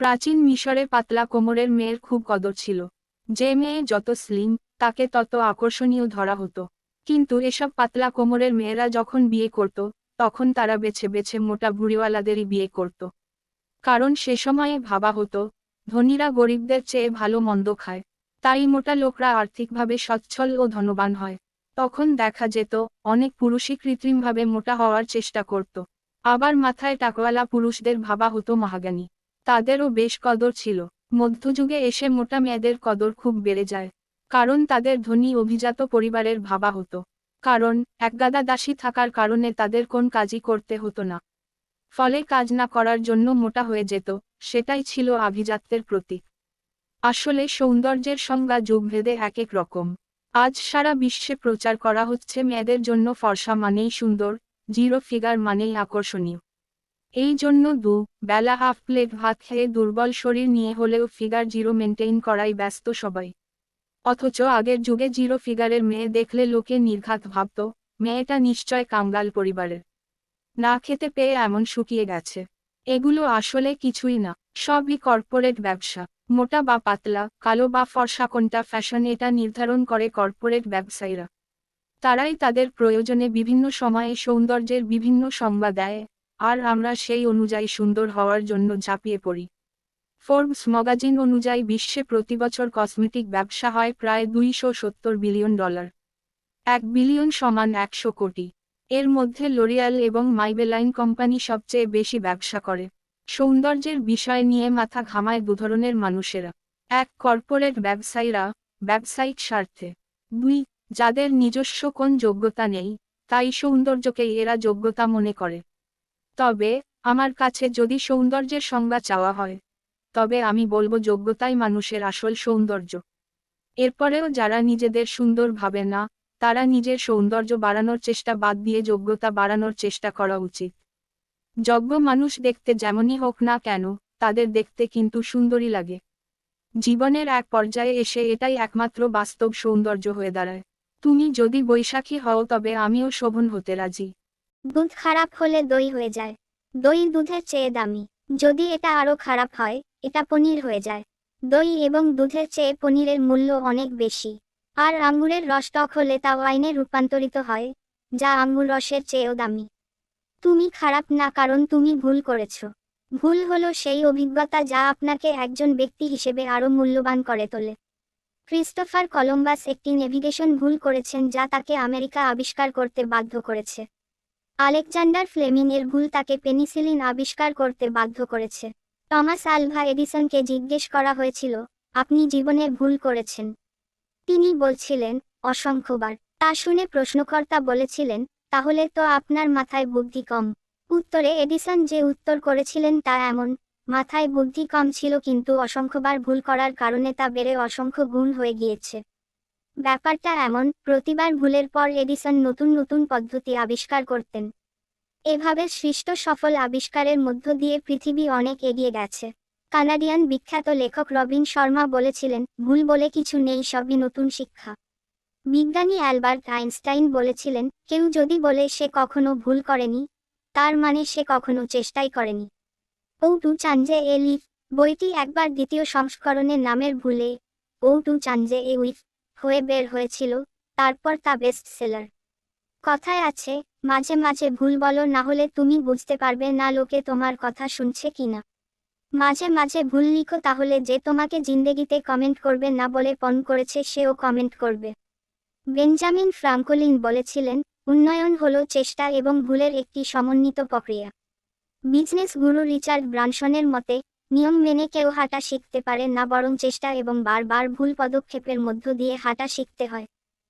প্রাচীন মিশরে পাতলা কোমরের মেয়ের খুব কদর ছিল। যে মেয়ে যত স্লিম, তাকে তত আকর্ষণীয় ধরা হতো। কিন্তু এসব পাতলা কোমরের মেয়েরা যখন বিয়ে করত, তখন তারা বেছে বেছে মোটা ভুঁড়িওয়ালাদেরই বিয়ে করত। কারণ সে সময়ে ভাবা হতো, ধনীরা গরিবদের চেয়ে ভালো মন্দ খায়, তাই মোটা লোকরা আর্থিকভাবে সচ্ছল ও ধনবান হয়। তখন দেখা যেত, অনেক পুরুষই কৃত্রিমভাবে মোটা হওয়ার চেষ্টা করত। আবার মাথায় টাকওয়ালা পুরুষদের ভাবা হতো মহাজ্ঞানী। তাদেরও বেশ কদর ছিল। মধ্যযুগে এসে মোটা মেয়েদের কদর খুব বেড়ে যায়। কারণ তাদের ধনী অভিজাত পরিবারের ভাবা হতো। কারণ একগাদা দাসী থাকার কারণে তাদের কোন কাজই করতে হতো না। ফলে কাজ না করার জন্য মোটা হয়ে যেত, সেটাই ছিল আভিজাত্যের প্রতীক। আসলে সৌন্দর্যের সংজ্ঞা যুগভেদে এক এক রকম। আজ সারা বিশ্বে প্রচার করা হচ্ছে মেয়েদের জন্য ফর্সা মানেই সুন্দর, জিরো ফিগার মানেই আকর্ষণীয়। এই জন্য বেলা হাফ প্লেট ভাত খেয়ে দুর্বল শরীর নিয়ে হলেও ফিগার জিরো মেনটেইন করাই ব্যস্ত সবাই। অথচ আগের যুগে জিরো ফিগারের মেয়ে দেখলে লোকে নির্ঘাত ভাবত, মেয়েটা নিশ্চয় কাঙ্গাল পরিবারের। না খেতে পেয়ে এমন শুকিয়ে গেছে। এগুলো আসলে কিছুই না, সবই কর্পোরেট ব্যবসা। মোটা বা পাতলা, কালো বা ফর্সা কোনটা ফ্যাশন এটা নির্ধারণ করে কর্পোরেট ব্যবসায়ীরা। তারাই তাদের প্রয়োজনে বিভিন্ন সময়ে সৌন্দর্যের বিভিন্ন সংজ্ঞা দেয়, আর আমরা সেই অনুযায়ী সুন্দর হওয়ার জন্য ঝাঁপিয়ে পড়ি। ফোর্বস ম্যাগাজিন অনুযায়ী বিশ্বে প্রতিবছর কসমেটিক ব্যবসা হয় প্রায় $270 বিলিয়ন। 1 বিলিয়ন সমান 100 কোটি। এর মধ্যে লরিয়াল এবং মাইবেলাইন কোম্পানি সবচেয়ে বেশি ব্যবসা করে। সৌন্দর্যের বিষয় নিয়ে মাথা ঘামায় দুধরনের মানুষেরা। এক, কর্পোরেট ব্যবসায়ীরা, ব্যবসায়িক স্বার্থে। 2, যাদের নিজস্ব কোন যোগ্যতা নেই, তাই সৌন্দর্যকেই এরা যোগ্যতা মনে করে। তবে আমার কাছে যদি সৌন্দর্যের সংজ্ঞা চাওয়া হয়, তবে আমি বলবো যোগ্যতাই মানুষের আসল সৌন্দর্য। এরপরেও যারা নিজেদের সুন্দর ভাবে না, তারা নিজের সৌন্দর্য বাড়ানোর চেষ্টা বাদ দিয়ে যোগ্যতা বাড়ানোর চেষ্টা করা উচিত। যোগ্য মানুষ দেখতে যেমনই হোক না কেন, তাদের দেখতে কিন্তু সুন্দরী লাগে। জীবনের এক পর্যায়ে এসে এটাই একমাত্র বাস্তব সৌন্দর্য হয়ে দাঁড়ায়। তুমি যদি বৈশাখী হও তবে আমিও শোভন হতে রাজি। দুধ খারাপ হলে দই হয়ে যায়। দই দুধের চেয়ে দামি। যদি এটা আরো খারাপ হয়, এটা পনির হয়ে যায়। দই এবং দুধের চেয়ে পনিরের মূল্য অনেক বেশি। আর আঙ্গুরের রস টক হলে তা ওয়াইনে রূপান্তরিত হয়, যা আঙ্গুর রসের চেয়েও দামি। তুমি খারাপ না কারণ তুমি ভুল করেছো। ভুল হলো সেই অভিজ্ঞতা যা আপনাকে একজন ব্যক্তি হিসেবে আরো মূল্যবান করে তোলে। ক্রিস্টোফার কলম্বাস একটি নেভিগেশন ভুল করেছেন যা তাকে আমেরিকা আবিষ্কার করতে বাধ্য করেছে। আলেকজান্ডার ফ্লেমিং এর ভুল তাকে পেনিসিলিন আবিষ্কার করতে বাধ্য করেছে। টমাস আলভা এডিসনকে জিজ্ঞেস করা হয়েছিল, আপনি জীবনে ভুল করেছেন? তিনি বলছিলেন, অসংখ্যবার। তা শুনে প্রশ্নকর্তা বলেছিলেন, তাহলে তো আপনার মাথায় বুদ্ধি কম। উত্তরে এডিসন যে উত্তর করেছিলেন তা এমন, মাথায় বুদ্ধি কম ছিল কিন্তু অসংখ্যবার ভুল করার কারণে তা বেড়ে অসংখ্য গুণ হয়ে গিয়েছে। ব্যাপারটা এমন, প্রতিবার ভুলের পর এডিসন নতুন নতুন পদ্ধতি আবিষ্কার করতেন। এভাবে সৃষ্ট সফল আবিষ্কারের মধ্য দিয়ে পৃথিবী অনেক এগিয়ে গেছে। কানাডিয়ান বিখ্যাত লেখক রবিন শর্মা বলেছিলেন, ভুল বলে কিছু নেই, সবই নতুন শিক্ষা। বিজ্ঞানী অ্যালবার্ট আইনস্টাইন বলেছিলেন, কেউ যদি বলে সে কখনো ভুল করেনি, তার মানে সে কখনো চেষ্টাই করেনি। ও টু চাঞ্জে এ লিফ বইটি একবার দ্বিতীয় সংস্করণের নামের ভুলে ও টু চাঞ্জে এ উইফ হয়ে বের হয়েছিল, তারপর তা বেস্ট সেলার। কথায় আছে, মাঝে মাঝে ভুল বলো, না হলে তুমি বুঝতে পারবে না লোকে তোমার কথা শুনছে কিনা। মাঝে মাঝে ভুল লিখো, তাহলে যে তোমাকে জিন্দেগিতে কমেন্ট করবে না বলে পণ করেছে সেও কমেন্ট করবে। বেঞ্জামিন ফ্রাঙ্কলিন বলেছিলেন, উন্নয়ন হলো চেষ্টা এবং ভুলের একটি সমন্বিত প্রক্রিয়া। বিজনেস গুরু রিচার্ড ব্রানসনের মতে, নিয়ম মেনে কেউ হাঁটা শিখতে পারে না, বরং চেষ্টা এবং বারবার ভুল পদক্ষেপের মধ্য দিয়ে হাঁটা শিখতে হয়।